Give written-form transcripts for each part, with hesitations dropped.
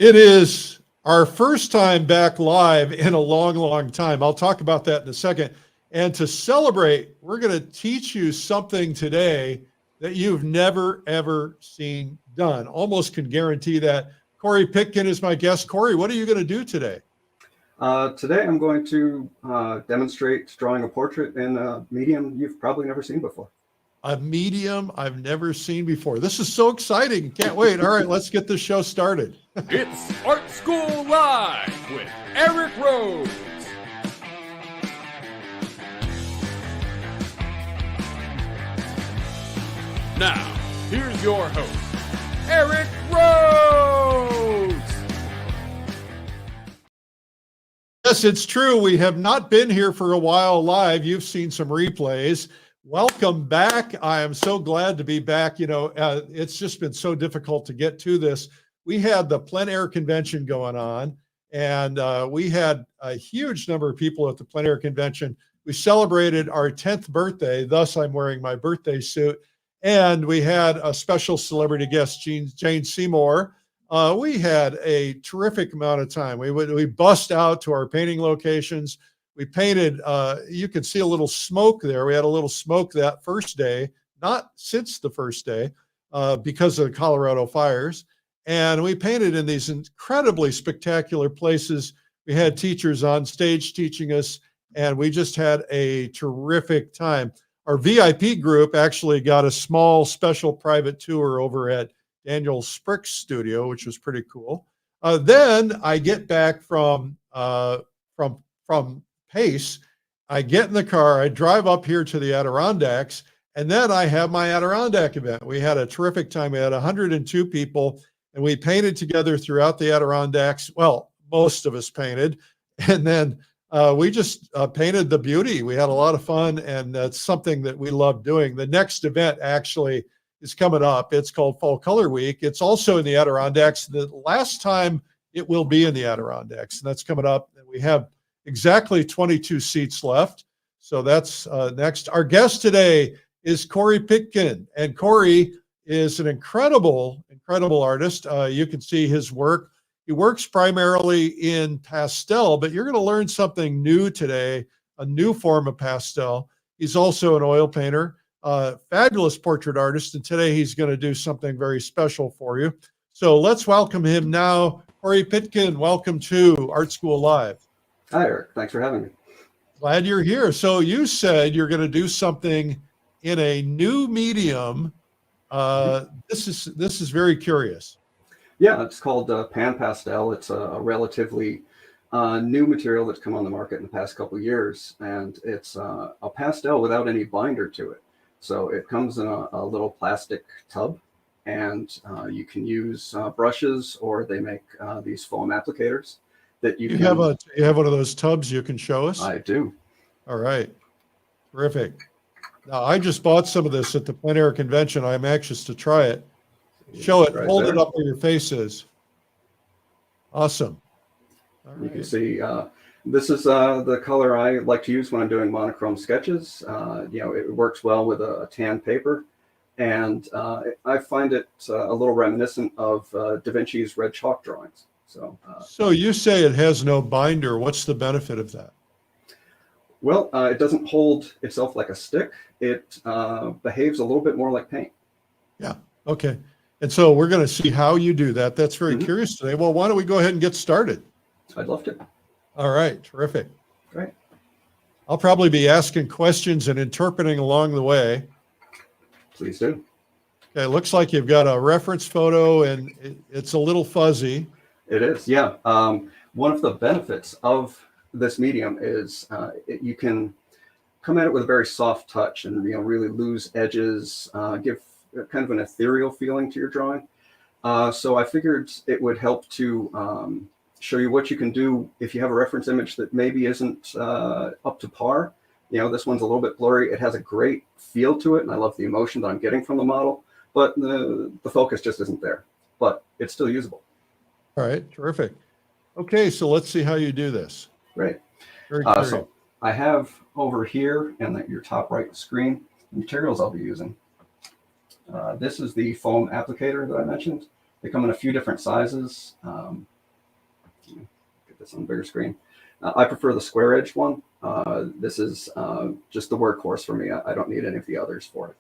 It is our first time back live in a long, long time. I'll talk about that in a second. And to celebrate, we're going to teach you something today that you've never, ever seen done. Almost can guarantee that. Corey Pitkin is my guest. Corey, what are you going to do today? Today I'm going to demonstrate drawing a portrait in a medium you've probably never seen before. A medium I've never seen before. This is so exciting. Can't wait. All right, let's get this show started. It's Art School Live with Eric Rose. Now, here's your host, Eric Rose. Yes, it's true. We have not been here for a while live. You've seen some replays. Welcome back. I am so glad to be back. You know, it's just been so difficult to get to this. We had the plein air convention going on, and we had a huge number of people at the plein air convention. We celebrated our 10th birthday, thus I'm wearing my birthday suit, and we had a special celebrity guest, Jane Seymour. We had a terrific amount of time. We bust out to our painting locations. We painted, you can see a little smoke there. We had a little smoke that first day, not since the first day, because of the Colorado fires. And we painted in these incredibly spectacular places. We had teachers on stage teaching us, and we just had a terrific time. Our VIP group actually got a small special private tour over at Daniel Sprick's studio, which was pretty cool. Then I get back from Pace. I get in the car, I drive up here to the Adirondacks, and then I have my Adirondack event. We had a terrific time. We had 102 people, and we painted together throughout the Adirondacks. Well, most of us painted, and then we just painted the beauty. We had a lot of fun, and that's something that we love doing. The next event actually is coming up. It's called Fall Color Week. It's also in the Adirondacks. The last time it will be in the Adirondacks, and that's coming up. And we have exactly 22 seats left. So that's next. Our guest today is Corey Pitkin, and Corey is an incredible artist. You can see his work. He works primarily in pastel, but you're going to learn something new today, a new form of pastel. He's also an oil painter, fabulous portrait artist, and today he's going to do something very special for you. So let's welcome him now. Corey Pitkin, welcome to Art School Live. Hi, Eric. Thanks for having me. Glad you're here. So you said you're going to do something in a new medium. This is very curious. Yeah, it's called PanPastel. It's a relatively new material that's come on the market in the past couple of years, and it's a pastel without any binder to it. So it comes in a little plastic tub, and you can use brushes, or they make these foam applicators that you have one of those tubs you can show us? I do. All right. Terrific. Now, I just bought some of this at the plein air convention. I'm anxious to try it. Show it. Right, hold there. It up where your face is. Awesome. All right. You can see this is the color I like to use when I'm doing monochrome sketches. It works well with a tan paper, and I find it a little reminiscent of Da Vinci's red chalk drawings. So you say it has no binder. What's the benefit of that? Well, it doesn't hold itself like a stick. It behaves a little bit more like paint. Yeah. Okay. And so we're going to see how you do that. That's very curious today. Well, why don't we go ahead and get started? I'd love to. All right. Terrific. Great. I'll probably be asking questions and interpreting along the way. Please do. Okay. It looks like you've got a reference photo, and it's a little fuzzy. It is, yeah. One of the benefits of this medium is you can come at it with a very soft touch and really lose edges, give kind of an ethereal feeling to your drawing. So I figured it would help to show you what you can do if you have a reference image that maybe isn't up to par. This one's a little bit blurry. It has a great feel to it, and I love the emotion that I'm getting from the model, but the focus just isn't there. But it's still usable. All right, terrific. Okay, so let's see how you do this. Great. Very so I have over here in your top right screen the materials I'll be using. This is the foam applicator that I mentioned. They come in a few different sizes. Get this on a bigger screen. I prefer the square edged one. This is just the workhorse for me. I don't need any of the others for it.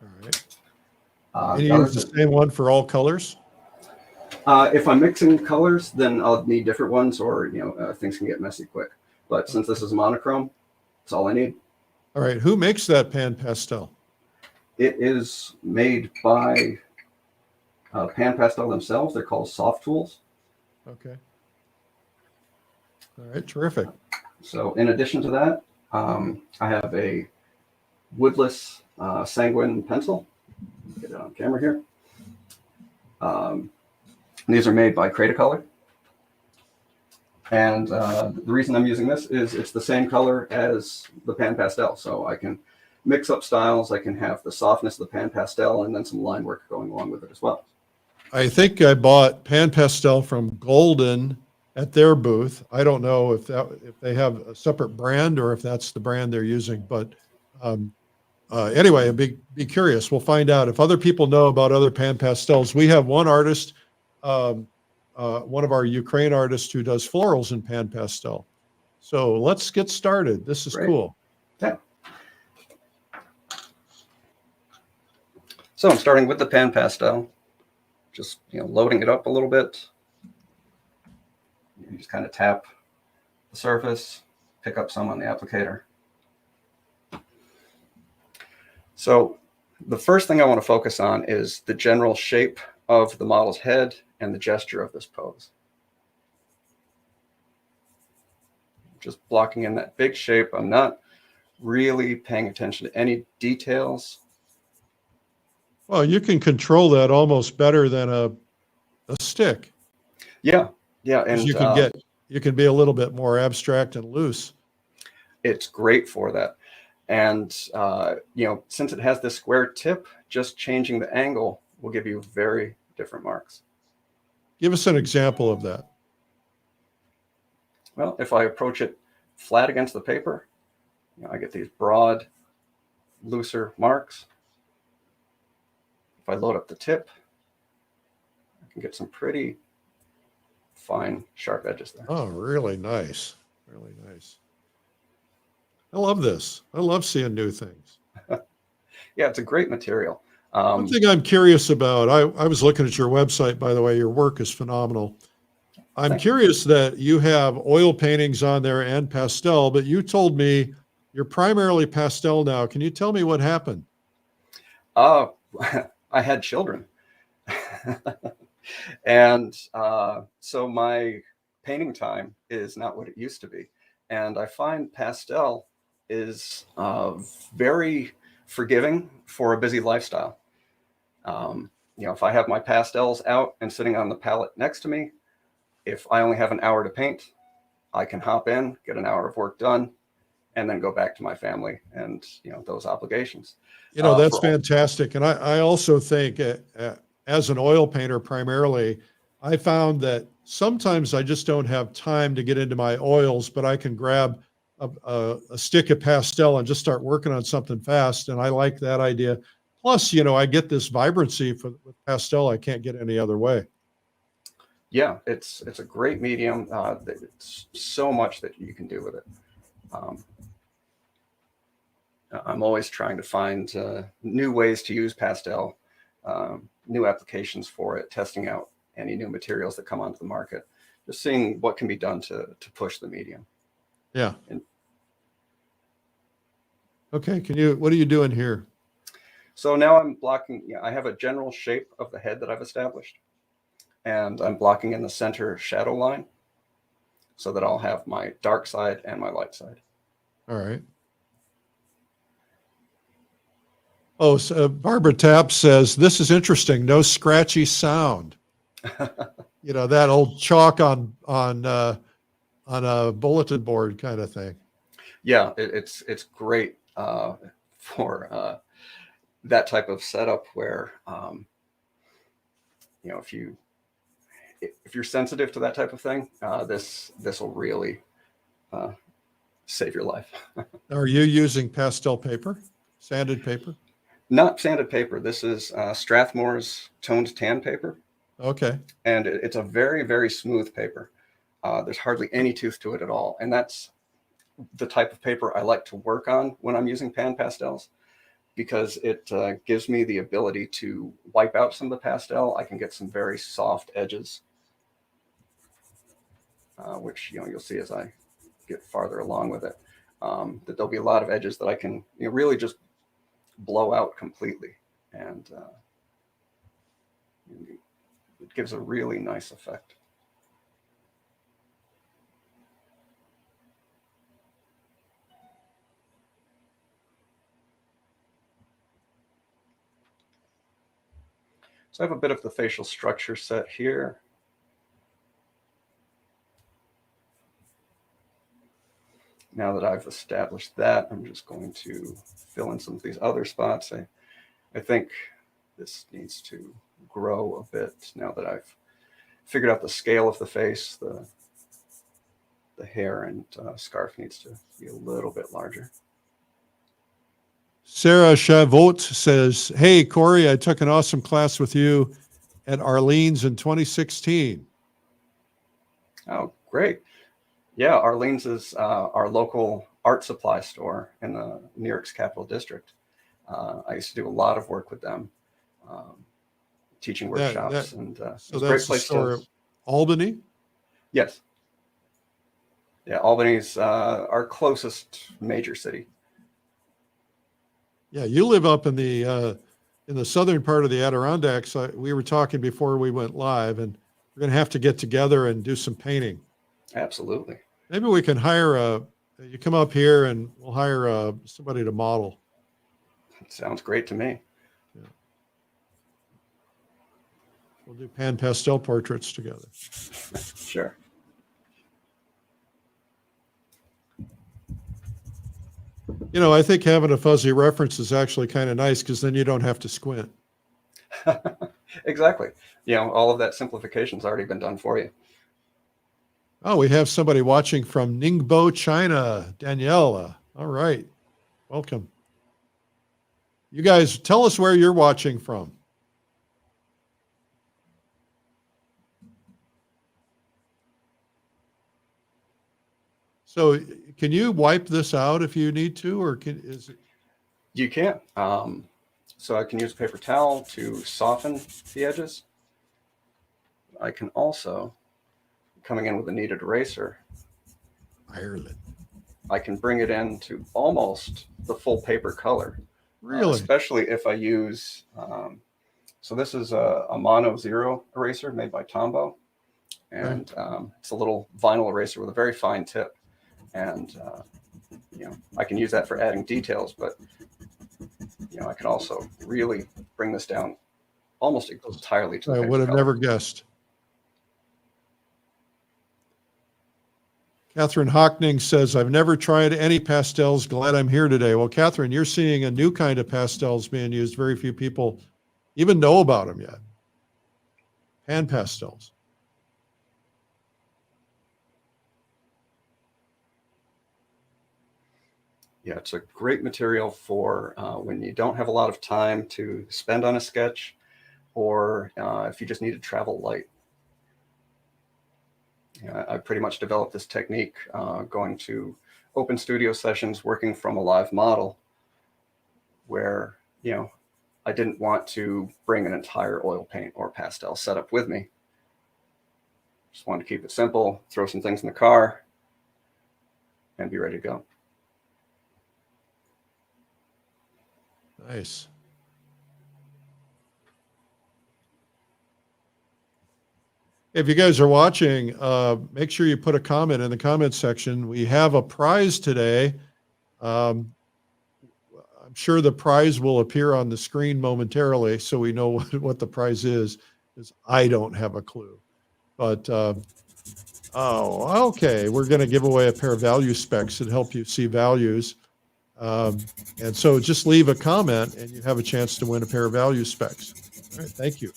All right. Uh, And you the use the other- same one for all colors? if I'm mixing colors, then I'll need different ones, or things can get messy quick. But since this is monochrome, that's all I need. All right. Who makes that PanPastel? It is made by PanPastel themselves. They're called Soft Tools. Okay. All right. Terrific. So in addition to that, I have a woodless sanguine pencil. Get it on camera here. These are made by Cretacolor. And the reason I'm using this is it's the same color as the PanPastel. So I can mix up styles. I can have the softness of the PanPastel and then some line work going along with it as well. I think I bought PanPastel from Golden at their booth. I don't know if they have a separate brand or if that's the brand they're using, but anyway, be curious. We'll find out if other people know about other PanPastels. We have one artist, one of our Ukraine artists who does florals in PanPastel. So let's get started. This is Great. cool. Yeah. So I'm starting with the PanPastel, just loading it up a little bit. You just kind of tap the surface, pick up some on the applicator. So the first thing I want to focus on is the general shape of the model's head and the gesture of this pose. Just blocking in that big shape. I'm not really paying attention to any details. Well, you can control that almost better than a stick. Yeah, and you can be a little bit more abstract and loose. It's great for that. And since it has this square tip, just changing the angle will give you very different marks. Give us an example of that. Well, if I approach it flat against the paper, I get these broad, looser marks. If I load up the tip, I can get some pretty fine, sharp edges there. Oh, really nice. Really nice. I love this. I love seeing new things. Yeah, it's a great material. One thing I'm curious about, I was looking at your website, by the way, your work is phenomenal. I'm curious that you have oil paintings on there and pastel, but you told me you're primarily pastel now. Can you tell me what happened? I had children. And so my painting time is not what it used to be. And I find pastel is very forgiving for a busy lifestyle. If I have my pastels out and sitting on the palette next to me, if I only have an hour to paint, I can hop in, get an hour of work done, and then go back to my family and those obligations. That's fantastic. And I also think as an oil painter primarily, I found that sometimes I just don't have time to get into my oils, but I can grab a stick of pastel and just start working on something fast. And I like that idea. Plus, I get this vibrancy with pastel I can't get any other way. Yeah, it's a great medium. It's so much that you can do with it. I'm always trying to find new ways to use pastel, new applications for it, testing out any new materials that come onto the market, just seeing what can be done to push the medium. Yeah. Okay. What are you doing here? So now I'm blocking, I have a general shape of the head that I've established, and I'm blocking in the center shadow line so that I'll have my dark side and my light side. All right. Oh, so Barbara Tapp says, this is interesting. No scratchy sound. That old chalk on a bulletin board kind of thing. Yeah, it's great for that type of setup where if you're sensitive to that type of thing, this will really save your life. Are you using pastel paper, sanded paper? Not sanded paper. This is Strathmore's toned tan paper. Okay. And it's a very, very smooth paper. There's hardly any tooth to it at all. And that's the type of paper I like to work on when I'm using PanPastels, because it gives me the ability to wipe out some of the pastel. I can get some very soft edges, which you'll see as I get farther along with it, that there'll be a lot of edges that I can really just blow out completely, and it gives a really nice effect. So I have a bit of the facial structure set here. Now that I've established that, I'm just going to fill in some of these other spots. I think this needs to grow a bit now that I've figured out the scale of the face. The hair and scarf needs to be a little bit larger. Sarah Chavot says, "Hey, Corey, I took an awesome class with you at Arlene's in 2016. Oh, great. Yeah, Arlene's is our local art supply store in the New York's Capital District. I used to do a lot of work with them, teaching workshops, and So it's a great that's the place store to. at Albany? Yes. Yeah, Albany's our closest major city. Yeah, you live up in the southern part of the Adirondacks. We were talking before we went live, and we're going to have to get together and do some painting. Absolutely. Maybe we can hire you come up here and we'll hire somebody to model. Sounds great to me. Yeah. We'll do PanPastel portraits together. Sure. I think having a fuzzy reference is actually kind of nice because then you don't have to squint. Exactly. All of that simplification's already been done for you. Oh, we have somebody watching from Ningbo, China. Daniela. All right. Welcome. You guys, tell us where you're watching from. So can you wipe this out if you need to, or is it? You can. So I can use a paper towel to soften the edges. I can also, coming in with a kneaded eraser, Ireland. I can bring it into almost the full paper color. Really? Especially if I use, so this is a Mono Zero eraser made by Tombow. And it's a little vinyl eraser with a very fine tip. And, I can use that for adding details, but, I can also really bring this down almost entirely to the I paper would have color. never guessed. Catherine Hockning says, "I've never tried any pastels. Glad I'm here today." Well, Catherine, you're seeing a new kind of pastels being used. Very few people even know about them yet. PanPastels. Yeah, it's a great material for when you don't have a lot of time to spend on a sketch, or if you just need to travel light. I pretty much developed this technique going to open studio sessions, working from a live model, where I didn't want to bring an entire oil paint or pastel setup with me. Just wanted to keep it simple, throw some things in the car, and be ready to go. Nice. If you guys are watching, make sure you put a comment in the comment section. We have a prize today. I'm sure the prize will appear on the screen momentarily, so we know what the prize is, because I don't have a clue. But, okay, we're going to give away a pair of value specs that help you see values. And so just leave a comment and you have a chance to win a pair of value specs. All right, thank you.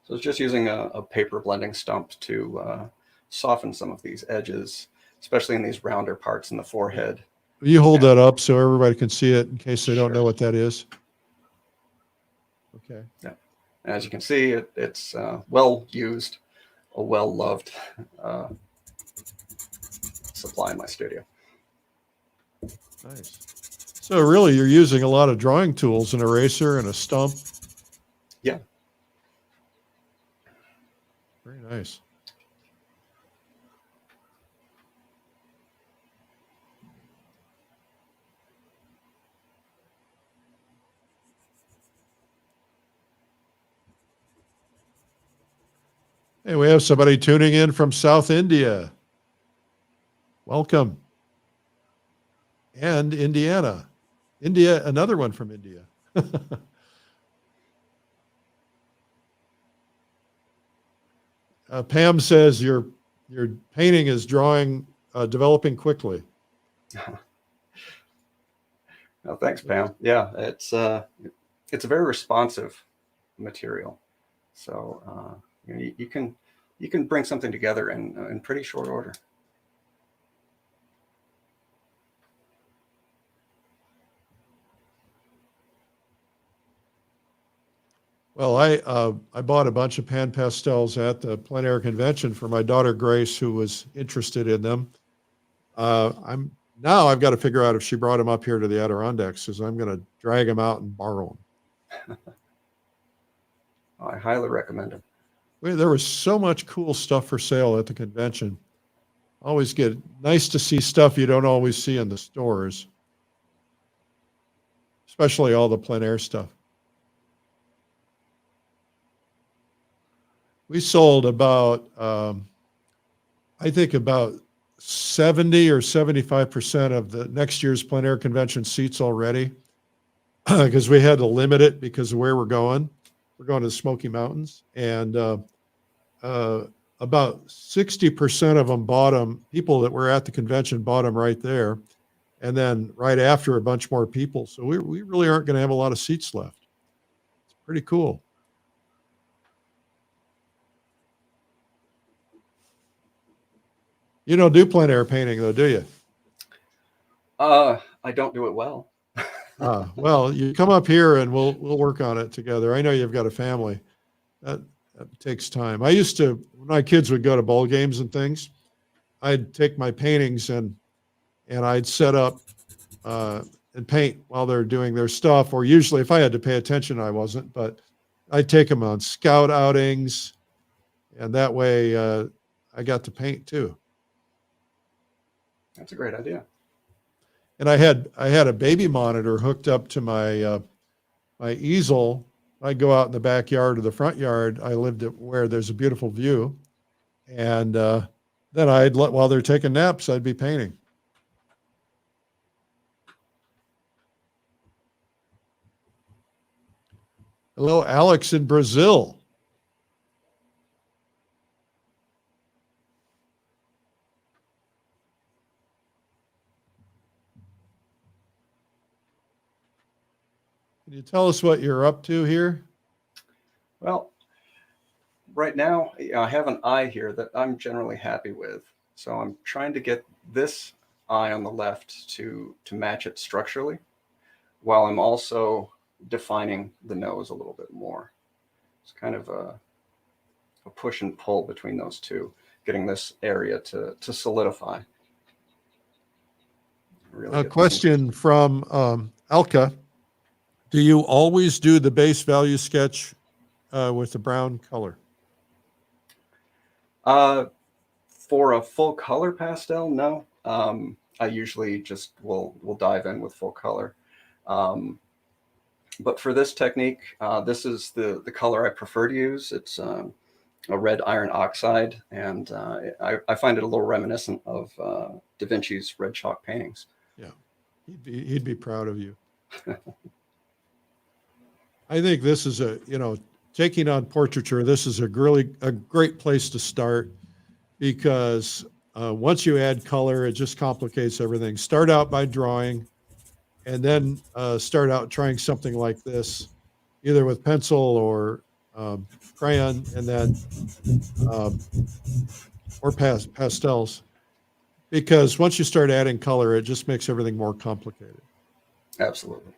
So it's just using a paper blending stump to soften some of these edges, especially in these rounder parts in the forehead. Will you hold that up so everybody can see it in case they don't know Sure. what that is? Okay. Yeah. As you can see, it's well used, a well loved supply in my studio. Nice. So really, you're using a lot of drawing tools, an eraser and a stump. Yeah. Very nice. Hey, we have somebody tuning in from South India. Welcome. And Indiana. India, another one from India. Pam says your painting is developing quickly. Oh, thanks, Pam. Yeah, it's a very responsive material, so you can bring something together in pretty short order. Well, I bought a bunch of PanPastels at the plein air convention for my daughter Grace, who was interested in them. I've got to figure out if she brought them up here to the Adirondacks, because I'm going to drag them out and borrow them. I highly recommend it. There was so much cool stuff for sale at the convention. Always nice to see stuff you don't always see in the stores, especially all the plein air stuff. We sold about, I think about 70 or 75% of the next year's plein air convention seats already, because we had to limit it because of where we're going. We're going to the Smoky Mountains, and about 60% of them bought them. People that were at the convention bought them right there, and then right after a bunch more people. So we really aren't going to have a lot of seats left. It's pretty cool. You don't do plein air painting though, do you? I don't do it well. Well, you come up here and we'll work on it together. I know you've got a family. That takes time. I used to, when my kids would go to ball games and things, I'd take my paintings and I'd set up and paint while they're doing their stuff. Or usually, if I had to pay attention, I wasn't. But I'd take them on scout outings, and that way I got to paint too. That's a great idea. And I had a baby monitor hooked up to my my easel. I'd go out in the backyard or the front yard. I lived where there's a beautiful view, and then while they're taking naps, I'd be painting. Hello, Alex in Brazil. Can you tell us what you're up to here? Well, right now I have an eye here that I'm generally happy with. So I'm trying to get this eye on the left to match it structurally, while I'm also defining the nose a little bit more. It's kind of a push and pull between those two, getting this area to solidify. Really A question from Alka. Do you always do the base value sketch with the brown color? For a full color pastel, no. I usually just will dive in with full color. But for this technique, this is the color I prefer to use. It's a red iron oxide, and I find it a little reminiscent of Da Vinci's red chalk paintings. Yeah, he'd be proud of you. I think this is taking on portraiture, this is a great place to start, because once you add color, it just complicates everything. Start out by drawing, and then start out trying something like this, either with pencil or crayon, and then um, or pastels, because once you start adding color, it just makes everything more complicated. Absolutely.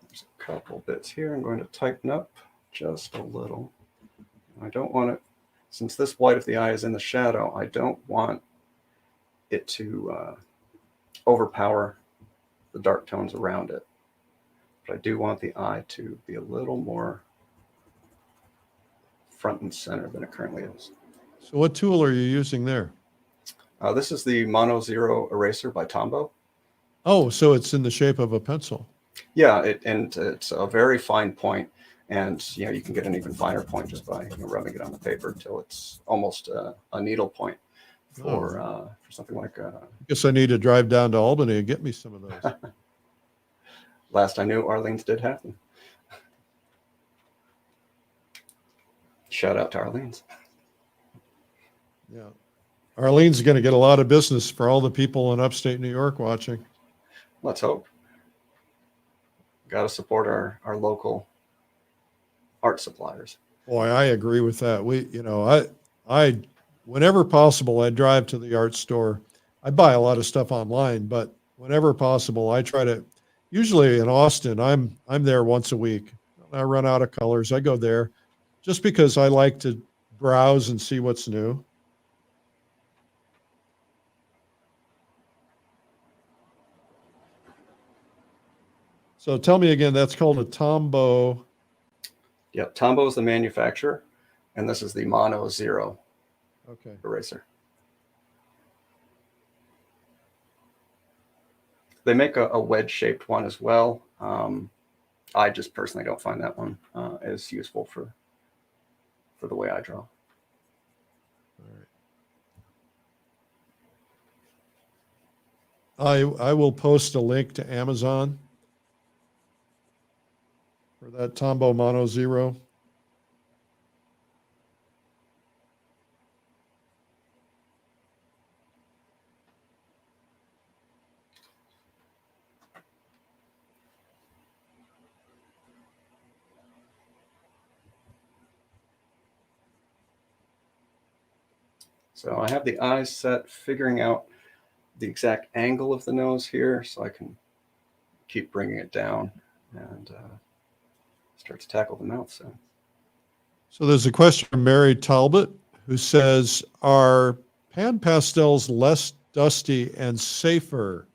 There's a couple bits here. I'm going to tighten up just a little. I don't want it, since this white of the eye is in the shadow, I don't want it to overpower the dark tones around it. But I do want the eye to be a little more front and center than it currently is. So what tool are you using there? This is the Mono Zero Eraser by Tombow. Oh, so it's in the shape of a pencil. Yeah, and it's a very fine point, and you can get an even finer point just by rubbing it on the paper until it's almost a needle point for something like. I guess I need to drive down to Albany and get me some of those. Last I knew, Arlene's did have them. Shout out to Arlene's. Yeah, Arlene's going to get a lot of business for all the people in upstate New York watching. Let's hope. Got to support our local art suppliers. Boy, I agree with that. I whenever possible, I drive to the art store. I buy a lot of stuff online, but whenever possible, I try to. Usually in Austin, I'm there once a week. I run out of colors. I go there just because I like to browse and see what's new. So tell me again, that's called a Tombow. Yep, Tombow is the manufacturer, and this is the Mono Zero eraser. They make a wedge-shaped one as well. I just personally don't find that one as useful for the way I draw. All right. I will post a link to Amazon for that Tombow Mono Zero. So I have the eyes set, figuring out the exact angle of the nose here so I can keep bringing it down and start to tackle the mouth soon. So there's a question from Mary Talbot who says, are PanPastels less dusty and safer?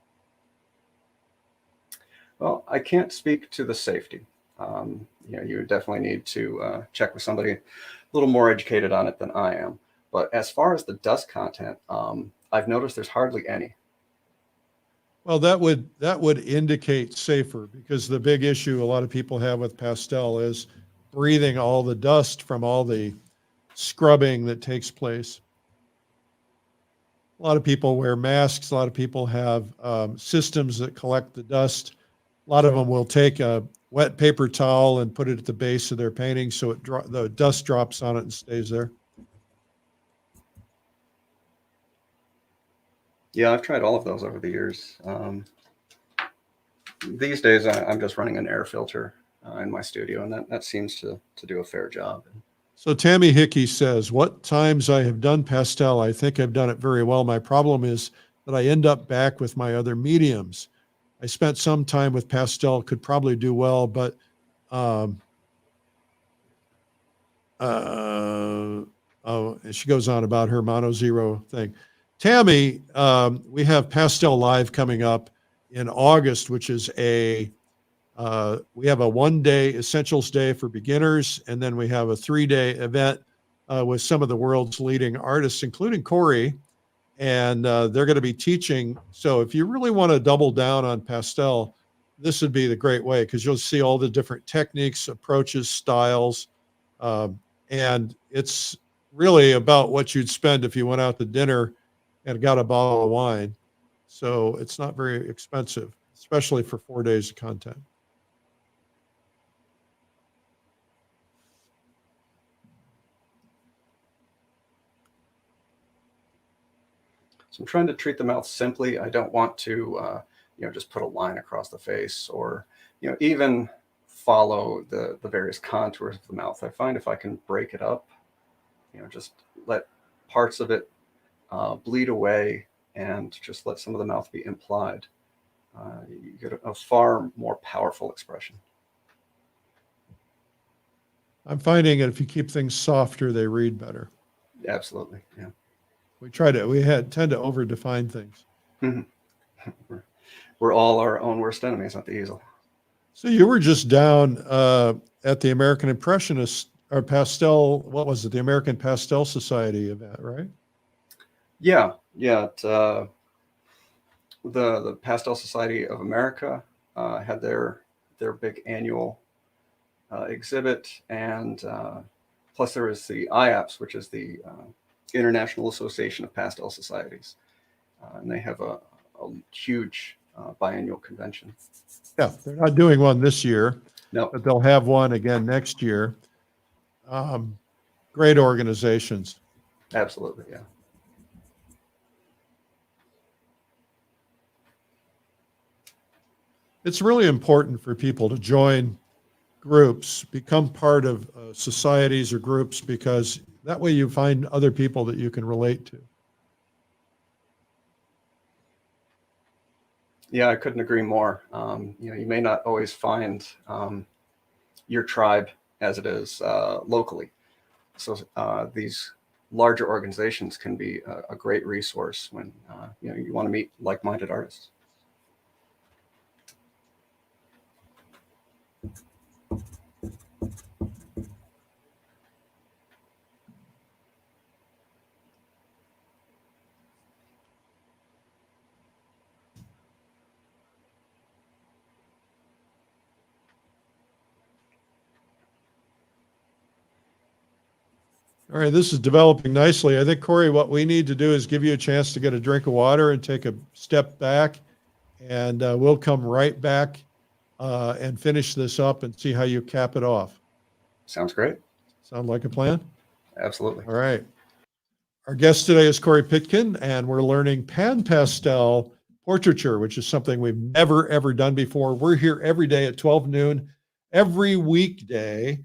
Well, I can't speak to the safety. You definitely need to check with somebody a little more educated on it than I am. But as far as the dust content, I've noticed there's hardly any. Well, that would indicate safer, because the big issue a lot of people have with pastel is breathing all the dust from all the scrubbing that takes place. A lot of people wear masks. A lot of people have systems that collect the dust. A lot of them will take a wet paper towel and put it at the base of their painting so the dust drops on it and stays there. Yeah, I've tried all of those over the years. These days, I'm just running an air filter in my studio, and that seems to do a fair job. So Tammy Hickey says, what times I have done pastel, I think I've done it very well. My problem is that I end up back with my other mediums. I spent some time with pastel, could probably do well, but she goes on about her Mono Zero thing. Tammy, we have Pastel Live coming up in August, which is we have a 1-day essentials day for beginners, and then we have a 3-day event with some of the world's leading artists, including Corey, and they're going to be teaching. So if you really want to double down on pastel, this would be the great way, because you'll see all the different techniques, approaches, styles, and it's really about what you'd spend if you went out to dinner and got a bottle of wine. So it's not very expensive, especially for 4 days of content. So I'm trying to treat the mouth simply. I don't want to, just put a line across the face or, even follow the various contours of the mouth. I find if I can break it up, just let parts of it bleed away and just let some of the mouth be implied, you get a far more powerful expression. I'm finding that if you keep things softer, they read better. Absolutely, yeah. We tend to over define things. We're all our own worst enemies at the easel. So you were just down at the American Impressionist or Pastel, what was it? The American Pastel Society event, right? Yeah. The Pastel Society of America had their big annual exhibit, and plus there is the IAPS, which is the International Association of Pastel Societies, and they have a huge biannual convention. Yeah, they're not doing one this year, No, but they'll have one again next year. Great organizations. absolutely, yeah. It's really important for people to join groups, become part of societies or groups, because that way you find other people that you can relate to. Yeah, I couldn't agree more. You may not always find your tribe as it is locally. So these larger organizations can be a great resource when you want to meet like-minded artists. All right, this is developing nicely. I think, Corey, what we need to do is give you a chance to get a drink of water and take a step back, and we'll come right back and finish this up and see how you cap it off. Sounds great. Sound like a plan? Absolutely. All right. Our guest today is Corey Pitkin, and we're learning PanPastel portraiture, which is something we've never, ever done before. We're here every day at 12 noon, every weekday,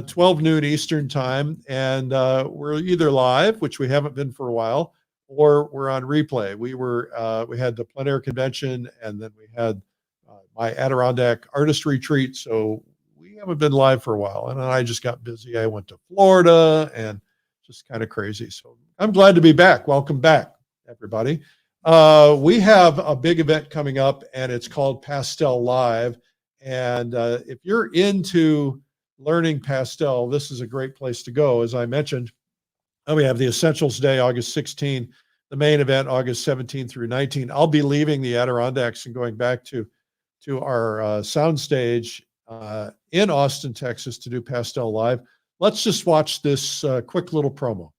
12 noon Eastern time. And we're either live, which we haven't been for a while, or we're on replay. We had the plein air convention, and then we had my Adirondack artist retreat. So we haven't been live for a while. And then I just got busy. I went to Florida and just kind of crazy. So I'm glad to be back. Welcome back, everybody. We have a big event coming up, and it's called Pastel Live. And if you're into learning pastel, this is a great place to go. As I mentioned, we have the Essentials Day, August 16, the main event, August 17 through 19. I'll be leaving the Adirondacks and going back to our soundstage in Austin, Texas to do Pastel Live. Let's just watch this quick little promo.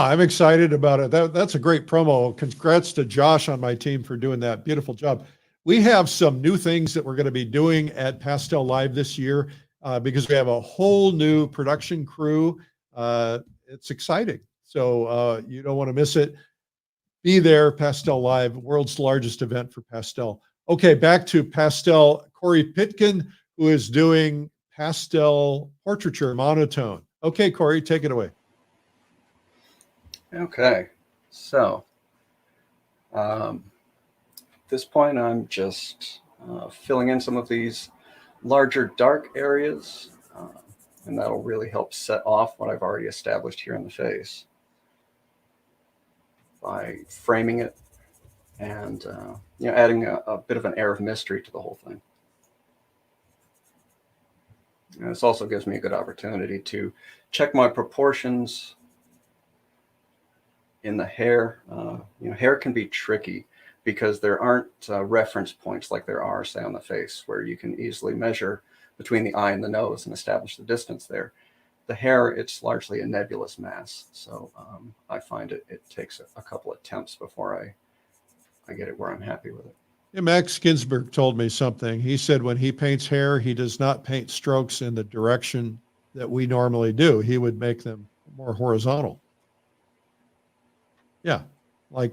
I'm excited about it. That's a great promo. Congrats to Josh on my team for doing that. Beautiful job. We have some new things that we're going to be doing at Pastel Live this year because we have a whole new production crew. It's exciting. So you don't want to miss it. Be there, Pastel Live, world's largest event for pastel. Okay, back to pastel. Corey Pitkin, who is doing pastel portraiture monotone. Okay, Corey, take it away. Okay, so at this point, I'm just filling in some of these larger dark areas, and that'll really help set off what I've already established here in the face by framing it and adding a bit of an air of mystery to the whole thing. And this also gives me a good opportunity to check my proportions in the hair. Hair can be tricky because there aren't reference points like there are, say, on the face, where you can easily measure between the eye and the nose and establish the distance there. The hair, it's largely a nebulous mass. So I find it takes a couple attempts before I get it where I'm happy with it. Yeah, Max Ginsberg told me something. He said when he paints hair, he does not paint strokes in the direction that we normally do. He would make them more horizontal. Yeah, like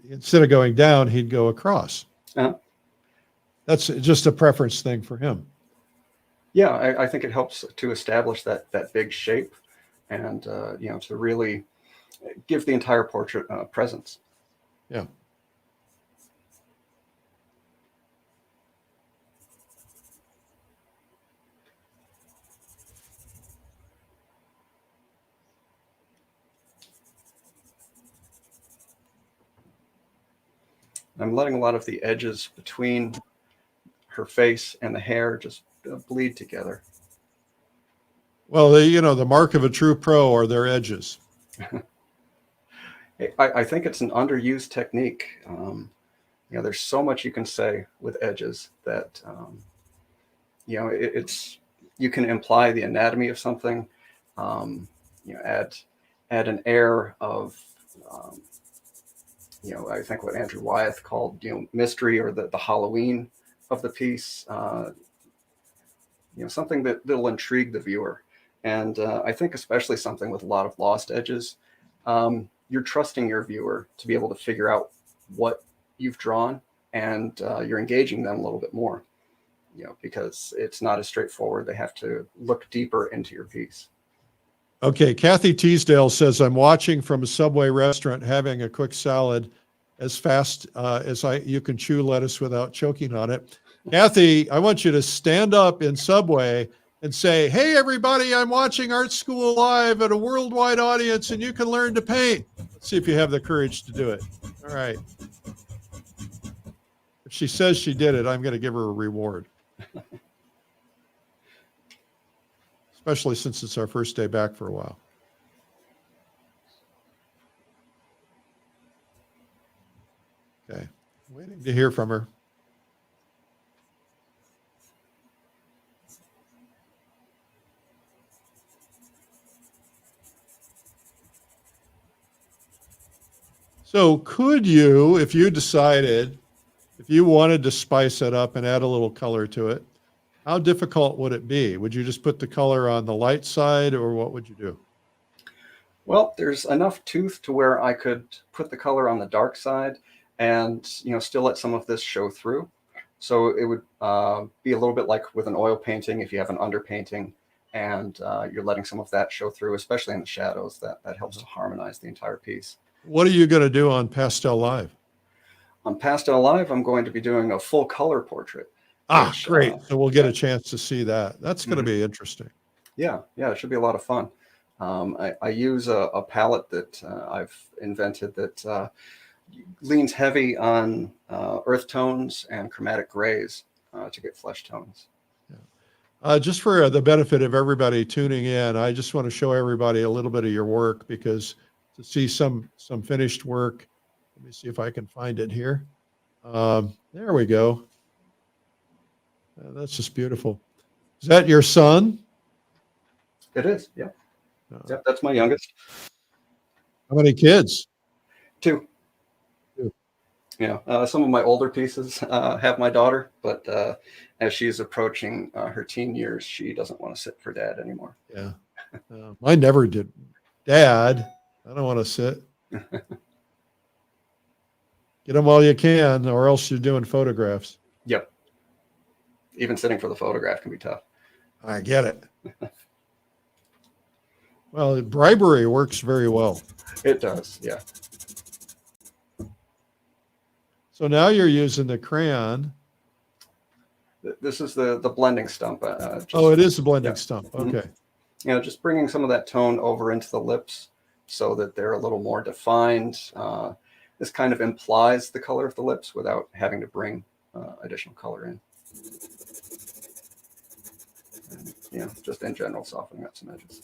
instead of going down, he'd go across. That's just a preference thing for him. Yeah, I think it helps to establish that big shape and, to really give the entire portrait presence. Yeah. I'm letting a lot of the edges between her face and the hair just bleed together. Well, the mark of a true pro are their edges. I think it's an underused technique. There's so much you can say with edges that, you can imply the anatomy of something, add an air of, I think what Andrew Wyeth called, mystery, or the Halloween of the piece, something that'll intrigue the viewer. And I think especially something with a lot of lost edges, you're trusting your viewer to be able to figure out what you've drawn, and you're engaging them a little bit more, because it's not as straightforward. They have to look deeper into your piece. Okay, Kathy Teasdale says, I'm watching from a Subway restaurant having a quick salad as fast as you can chew lettuce without choking on it. Kathy, I want you to stand up in Subway and say, hey, everybody, I'm watching Art School Live at a worldwide audience, and you can learn to paint. Let's see if you have the courage to do it. All right. If she says she did it, I'm going to give her a reward. Especially since it's our first day back for a while. Okay, waiting to hear from her. So could you, if you decided, if you wanted to spice it up and add a little color to it, how difficult would it be? Would you just put the color on the light side, or what would you do? Well, there's enough tooth to where I could put the color on the dark side and, still let some of this show through. So it would be a little bit like with an oil painting. If you have an underpainting and you're letting some of that show through, especially in the shadows, that helps to harmonize the entire piece. What are you going to do on Pastel Live? On Pastel Live, I'm going to be doing a full color portrait. Great. So we'll get a chance to see that. That's going to be interesting. Yeah, it should be a lot of fun. I use a palette that I've invented that leans heavy on earth tones and chromatic grays to get flesh tones. Yeah. Just for the benefit of everybody tuning in, I just want to show everybody a little bit of your work, because to see some finished work, let me see if I can find it here. There we go. That's just beautiful. Is that your son? It is, yeah. Yep, that's my youngest. How many kids? 2. Two. Some of my older pieces have my daughter, but as she's approaching her teen years, she doesn't want to sit for dad anymore. Yeah. Mine never did. Dad, I don't want to sit. Get them while you can, or else you're doing photographs. Yep. Even sitting for the photograph can be tough. I get it. Well, bribery works very well. It does, yeah. So now you're using the crayon. This is the blending stump. It is the blending stump. Mhm. Okay. Just bringing some of that tone over into the lips so that they're a little more defined. This kind of implies the color of the lips without having to bring additional color in. And, just in general, softening up some edges.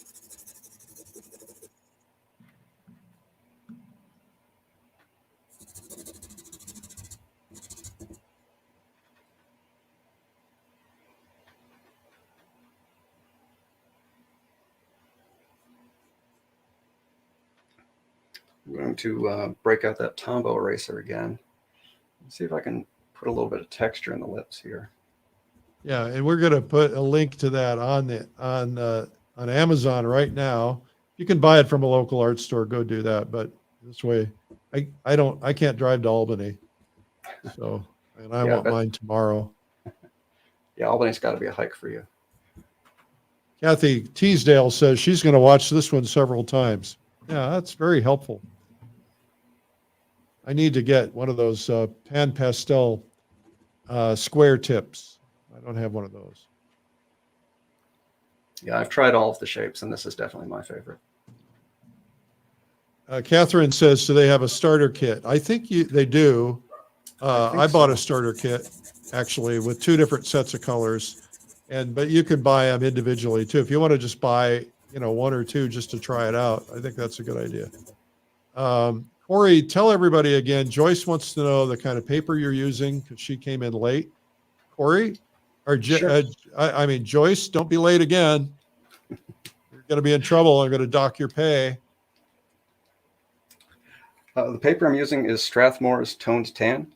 I'm going to break out that Tombow eraser again. Let's see if I can put a little bit of texture in the lips here. Yeah, and we're going to put a link to that on Amazon right now. You can buy it from a local art store. Go do that. But this way, I can't drive to Albany, so and I want mine tomorrow. Yeah, Albany's got to be a hike for you. Kathy Teasdale says she's going to watch this one several times. Yeah, that's very helpful. I need to get one of those PanPastel square tips. I don't have one of those. Yeah, I've tried all of the shapes, and this is definitely my favorite. Catherine says, do they have a starter kit? I think they do. I bought a starter kit, actually, with 2 different sets of colors. But you can buy them individually, too. If you want to just buy, 1 or 2 just to try it out, I think that's a good idea. Corey, tell everybody again, Joyce wants to know the kind of paper you're using because she came in late. Corey? Sure. Joyce, don't be late again. You're going to be in trouble. I'm going to dock your pay. The paper I'm using is Strathmore's Toned Tan.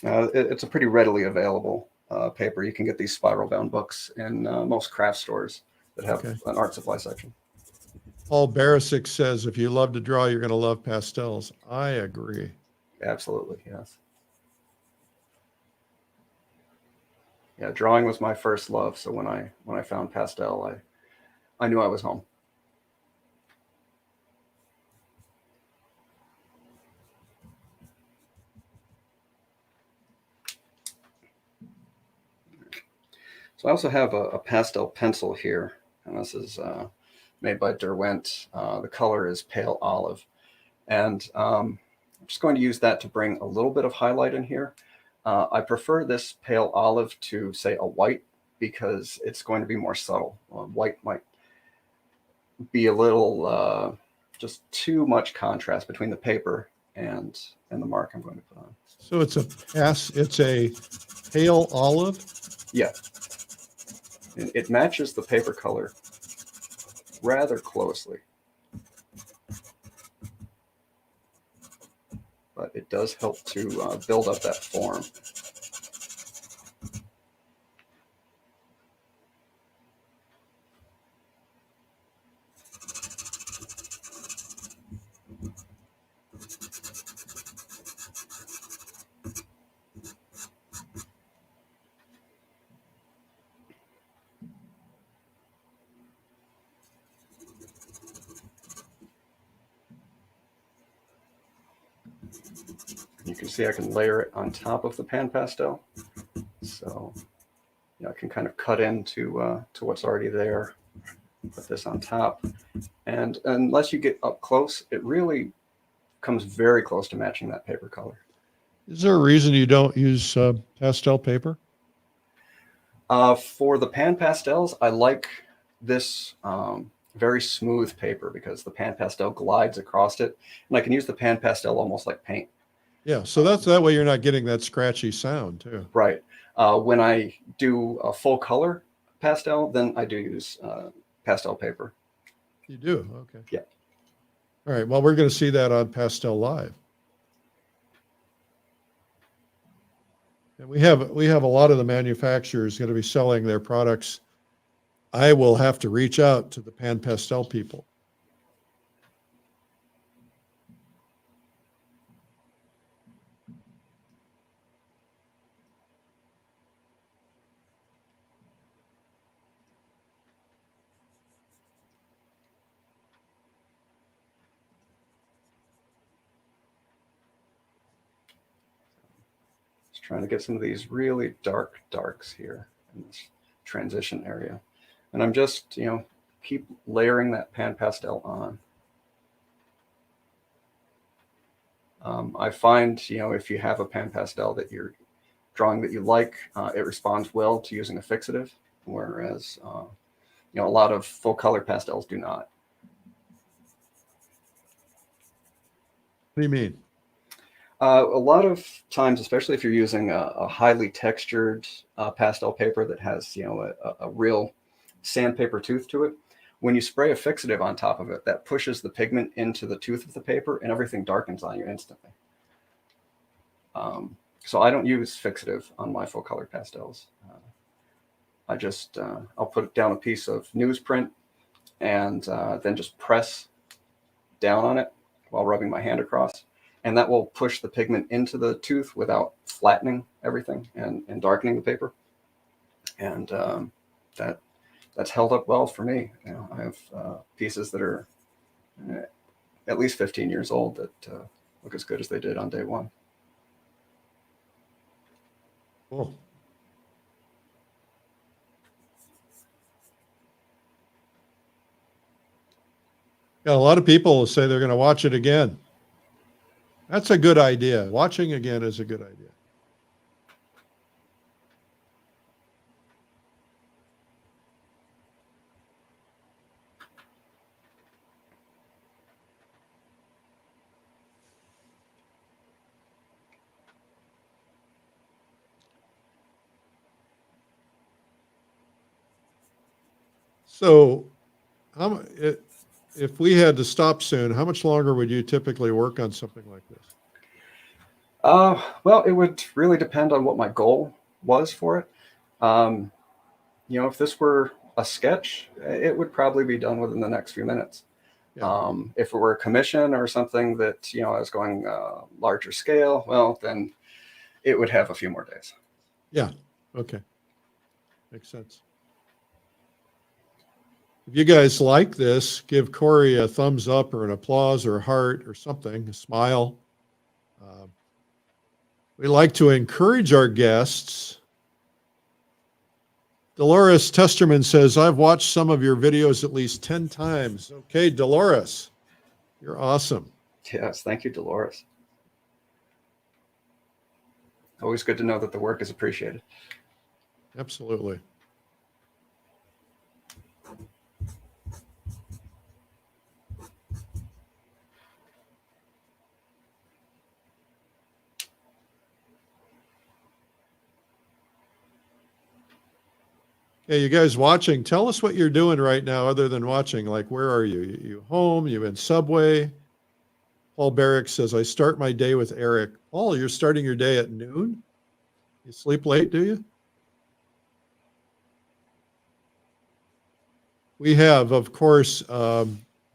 It's a pretty readily available paper. You can get these spiral bound books in most craft stores that have an art supply section. Paul Barisic says, if you love to draw, you're going to love pastels. I agree. Absolutely, yes. Yeah, drawing was my first love. So when I found pastel, I knew I was home. So I also have a pastel pencil here, and this is made by Derwent. The color is pale olive, and I'm just going to use that to bring a little bit of highlight in here. I prefer this pale olive to, say, a white because it's going to be more subtle. White might be a little just too much contrast between the paper and the mark I'm going to put on. So it's a pale olive? Yeah. It matches the paper color rather closely. But it does help to build up that form. You can see I can layer it on top of the PanPastel. So I can kind of cut into to what's already there, put this on top. And unless you get up close, it really comes very close to matching that paper color. Is there a reason you don't use pastel paper? For the PanPastels, I like this very smooth paper because the PanPastel glides across it, and I can use the PanPastel almost like paint. Yeah, so that way you're not getting that scratchy sound too. Right. When I do a full color pastel, then I do use pastel paper. You do? Okay. Yeah. All right. Well, we're going to see that on Pastel Live. And we have a lot of the manufacturers going to be selling their products. I will have to reach out to the PanPastel people. Just trying to get some of these really dark darks here in this transition area. And I'm just, keep layering that PanPastel on. I find, if you have a PanPastel that you're drawing that you like, it responds well to using a fixative, whereas, a lot of full color pastels do not. What do you mean? A lot of times, especially if you're using a highly textured pastel paper that has, a real sandpaper tooth to it, when you spray a fixative on top of it, that pushes the pigment into the tooth of the paper and everything darkens on you instantly. So I don't use fixative on my full color pastels. I just, I'll put down a piece of newsprint and then just press down on it while rubbing my hand across. And that will push the pigment into the tooth without flattening everything and darkening the paper. And that's held up well for me. I have pieces that are at least 15 years old that look as good as they did on day one. Cool. Yeah, a lot of people say they're going to watch it again. That's a good idea. Watching again is a good idea. So, if we had to stop soon, how much longer would you typically work on something like this? Well, it would really depend on what my goal was for it. If this were a sketch, it would probably be done within the next few minutes. Yeah. If it were a commission or something that, I was going larger scale, well, then it would have a few more days. Yeah. Okay. Makes sense. If you guys like this, give Corey a thumbs up or an applause or a heart or something, a smile. We like to encourage our guests. Dolores Testerman says, I've watched some of your videos at least 10 times. Okay, Dolores, you're awesome. Yes, thank you, Dolores. Always good to know that the work is appreciated. Absolutely. Hey, you guys watching, tell us what you're doing right now other than watching. Like, where are you? You home? You in Subway? Paul Barrick says, I start my day with Eric. Paul, you're starting your day at noon? You sleep late, do you? We have, of course, the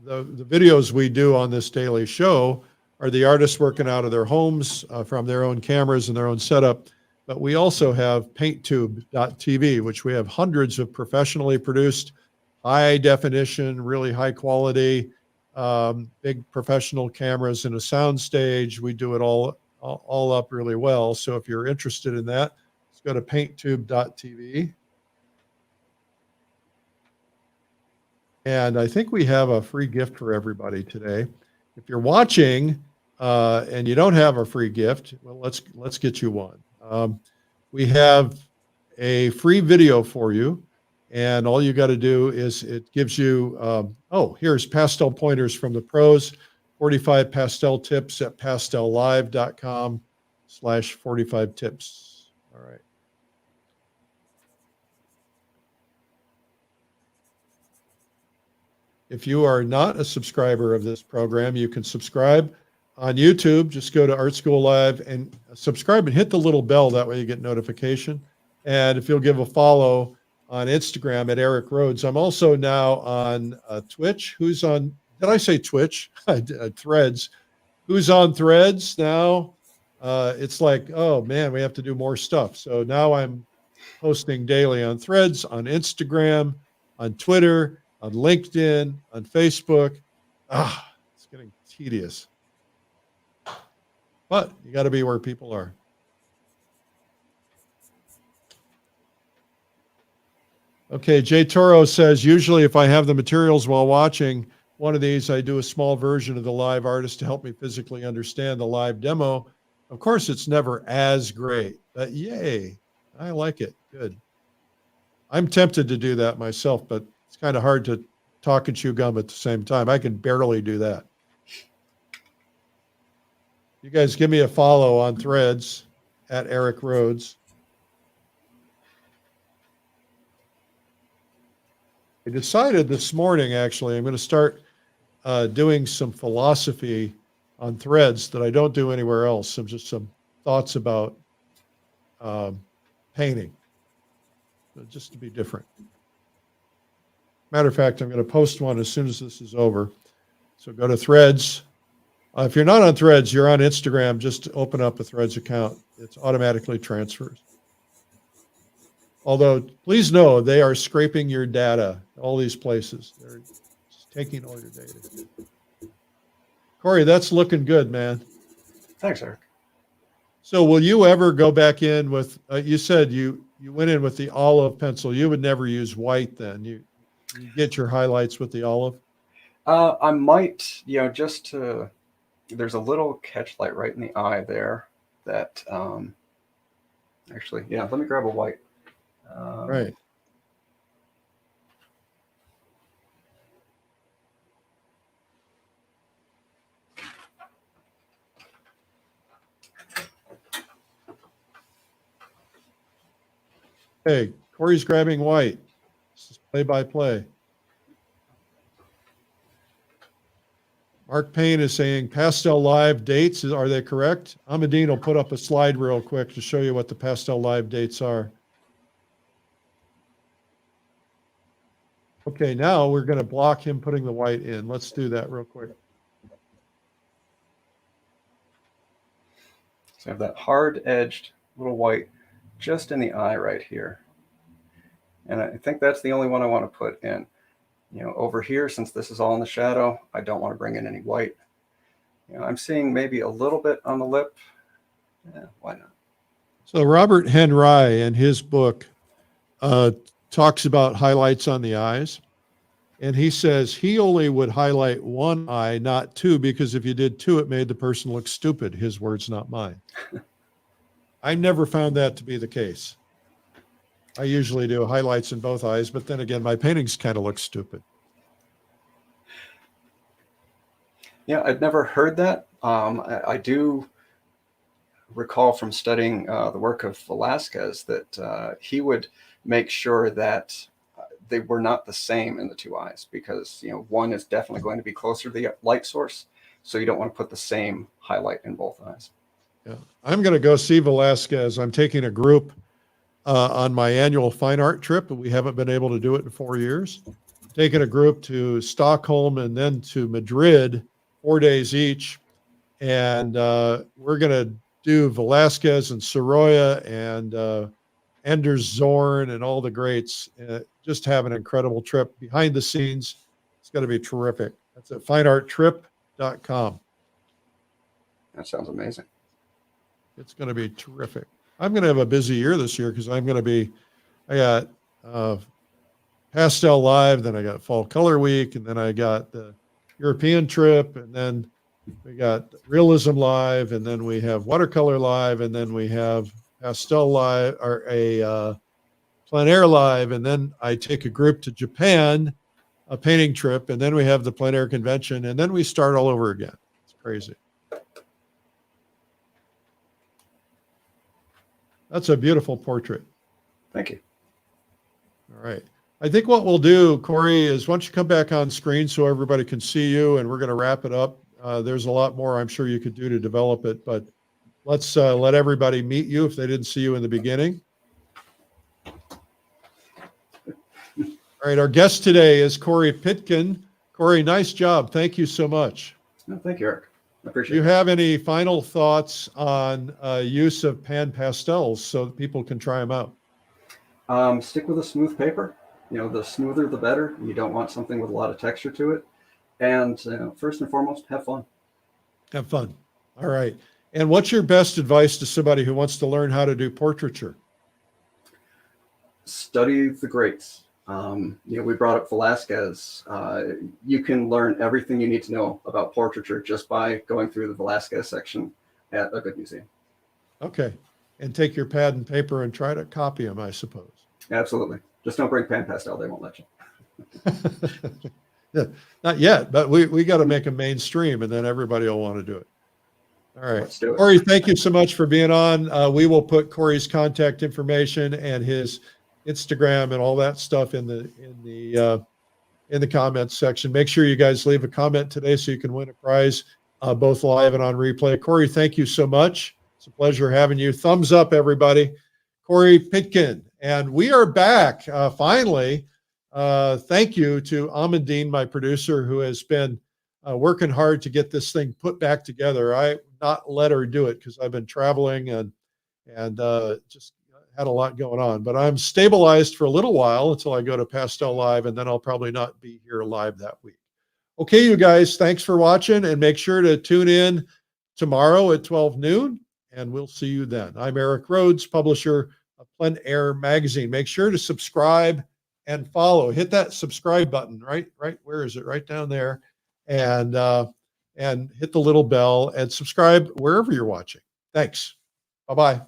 videos we do on this daily show are the artists working out of their homes from their own cameras and their own setup. But we also have PaintTube.tv, which we have hundreds of professionally produced, high definition, really high quality, big professional cameras and a sound stage. We do it all up really well. So if you're interested in that, let's go to PaintTube.tv. And I think we have a free gift for everybody today. If you're watching and you don't have a free gift, well, let's get you one. We have a free video for you, and all you got to do is it gives you, here's pastel pointers from the pros, 45 pastel tips at pastellive.com/45 tips. All right. If you are not a subscriber of this program, you can subscribe on YouTube. Just go to Art School Live and subscribe and hit the little bell. That way you get notification. And if you'll give a follow on Instagram at Eric Rhodes. I'm also now on Twitch. Who's on, did I say Twitch? Threads. Who's on Threads now? It's like, oh man, we have to do more stuff. So now I'm posting daily on Threads, on Instagram, on Twitter, on LinkedIn, on Facebook. It's getting tedious. But you got to be where people are. Okay, Jay Toro says, usually if I have the materials while watching one of these, I do a small version of the live artist to help me physically understand the live demo. Of course, it's never as great, but yay, I like it. Good. I'm tempted to do that myself, but it's kind of hard to talk and chew gum at the same time. I can barely do that. You guys give me a follow on Threads at Eric Rhodes. I decided this morning, actually, I'm going to start doing some philosophy on Threads that I don't do anywhere else. Some thoughts about painting, just to be different. Matter of fact, I'm going to post one as soon as this is over. So go to Threads. If you're not on Threads, you're on Instagram, just open up a Threads account. It's automatically transfers. Although, please know, they are scraping your data, all these places. They're just taking all your data. Corey, that's looking good, man. Thanks, Eric. So will you ever go back in with, you said you went in with the olive pencil. You would never use white then. You get your highlights with the olive? I might, just to, there's a little catch light right in the eye there that, actually, let me grab a white. Right. Hey, Corey's grabbing white. This is play-by-play. Mark Payne is saying Pastel Live dates, are they correct? Amadine will put up a slide real quick to show you what the Pastel Live dates are. Okay, now we're going to block him putting the white in. Let's do that real quick. So I have that hard-edged little white just in the eye right here. And I think that's the only one I want to put in. Over here, since this is all in the shadow, I don't want to bring in any white. I'm seeing maybe a little bit on the lip. Yeah, why not? So Robert Henry in his book talks about highlights on the eyes. And he says he only would highlight one eye, not two, because if you did two, it made the person look stupid. His words, not mine. I never found that to be the case. I usually do highlights in both eyes, but then again, my paintings kind of look stupid. Yeah, I'd never heard that. I do recall from studying the work of Velasquez that he would make sure that they were not the same in the two eyes because, one is definitely going to be closer to the light source. So you don't want to put the same highlight in both eyes. Yeah, I'm going to go see Velasquez. I'm taking a group on my annual fine art trip, but we haven't been able to do it in 4 years. Taking a group to Stockholm and then to Madrid, 4 days each. And we're going to do Velasquez and Sorolla and Anders Zorn and all the greats. Just have an incredible trip behind the scenes. It's going to be terrific. That's at finearttrip.com. That sounds amazing. It's going to be terrific. I'm going to have a busy year this year because I got Pastel Live, then I got Fall Color Week, and then I got the European trip, and then we got Realism Live, and then we have Watercolor Live, and then we have Pastel Live, or a Plein Air Live, and then I take a group to Japan, a painting trip, and then we have the Plein Air Convention, and then we start all over again. It's crazy. That's a beautiful portrait. Thank you. All right. I think what we'll do, Corey, is once you come back on screen so everybody can see you, and we're going to wrap it up. There's a lot more I'm sure you could do to develop it, but let's let everybody meet you if they didn't see you in the beginning. All right, our guest today is Corey Pitkin. Corey, nice job. Thank you so much. No, thank you, Eric. I appreciate Do you it. have any final thoughts on use of PanPastels so that people can try them out? Stick with a smooth paper. You know, the smoother, the better. You don't want something with a lot of texture to it. And first and foremost, have fun. Have fun. All right. And what's your best advice to somebody who wants to learn how to do portraiture? Study the greats. You know, we brought up Velasquez. You can learn everything you need to know about portraiture just by going through the Velasquez section at a good museum. Okay. And take your pad and paper and try to copy them, I suppose. Absolutely. Just don't bring PanPastel. They won't let you. Yeah, not yet, but we got to make them mainstream, and then everybody will want to do it. All right. Let's do it. Corey, thank you so much for being on. We will put Corey's contact information and his Instagram and all that stuff in the comments section. Make sure you guys leave a comment today so you can win a prize, both live and on replay. Corey, thank you so much. It's a pleasure having you. Thumbs up, everybody. Corey Pitkin. And we are back finally. Thank you to Amandine, my producer, who has been working hard to get this thing put back together. I not let her do it because I've been traveling and just had a lot going on. But I'm stabilized for a little while until I go to Pastel Live, and then I'll probably not be here live that week. Okay, you guys, thanks for watching, and make sure to tune in tomorrow at 12 noon, and we'll see you then. I'm Eric Rhodes, publisher of Plein Air Magazine. Make sure to subscribe and follow. Hit that subscribe button, right? Where is it? Right down there. And hit the little bell and subscribe wherever you're watching. Thanks. Bye-bye.